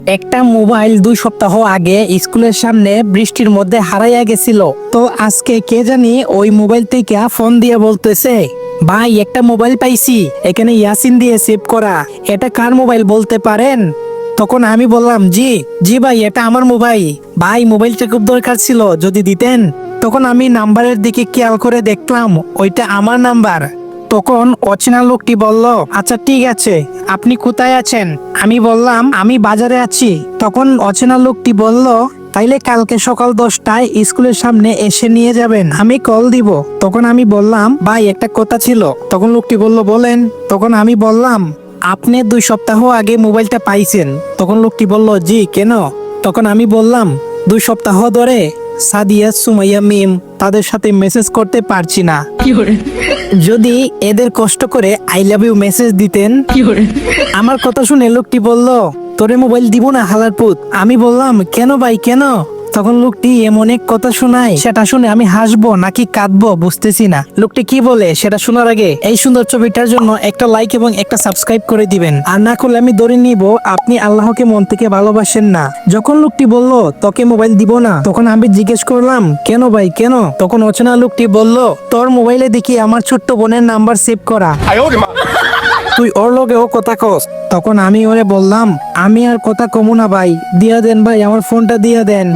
একটা মোবাইল 2 সপ্তাহ আগে স্কুলের সামনে বৃষ্টির মধ্যে হারাইয়া গেছিল। তো আজকে কে জানি ওই মোবাইল থেকে ফোন দিয়ে বলতেছে, ভাই একটা মোবাইল পাইছি, এখানে ইয়াসিন দিয়ে সেভ করা, এটা কার মোবাইল বলতে পারেন? তখন আমি বললাম, জি জি ভাই, এটা আমার মোবাইল। ভাই মোবাইলটা খুব দরকার ছিল, যদি দিতেন। তখন আমি নাম্বারের দিকে খেয়াল করে দেখলাম ওইটা আমার নাম্বার। তখন অচেনা লোকটি বলল, আচ্ছা ঠিক আছে, আপনি কোথায় আছেন? আমি বললাম, আমি বাজারে আছি। তখন অচেনা লোকটি বলল, তাইলে কালকে সকাল 10টায় স্কুলের সামনে এসে নিয়ে যাবেন, আমি কল দিব। তখন আমি বললাম, ভাই একটা কথা ছিল। তখন লোকটি বলল, বলেন। তখন আমি বললাম, আপনি 2 সপ্তাহ আগে মোবাইলটা পাইছেন? তখন লোকটি বলল, জি কেন? তখন আমি বললাম, 2 সপ্তাহ ধরে সাদিয়া, সুমাইয়া, মিম তাদের সাথে মেসেজ করতে পারছি না। যদি এদের কষ্ট করে আই লাভ ইউ মেসেজ দিতেন। আমার কথা শুনে লোকটি বলল, তোরে মোবাইল দিব না হালার পুত। আমি বললাম, কেন ভাই কেন? তখন লোকটি এমন এক কথা শোনায়, সেটা শুনে আমি হাসবো নাকি কাঁদবো বুঝতেছি না। লোকটি কি বলে সেটা শোনার আগে এই সুন্দর ছবিটার জন্য একটা লাইক এবং একটা সাবস্ক্রাইব করে দিবেন, আর না করলে আমি ধরে নিব আপনি আল্লাহকে মন থেকে ভালোবাসেন না। যখন লোকটি বলল তোকে মোবাইল দিব না, তখন আমি জিজ্ঞেস করলাম, কেন ভাই কেন? তখন অচেনা লোকটি বলল, তোর মোবাইলে দেখি আমার ছোট্ট বোনের নাম্বার সেভ করা, তুই ওর লগেও কথা কস। তখন আমি ওরে বললাম, আমি আর কথা কমু না ভাই, দিয়া দেন ভাই, আমার ফোনটা দিয়া দেন।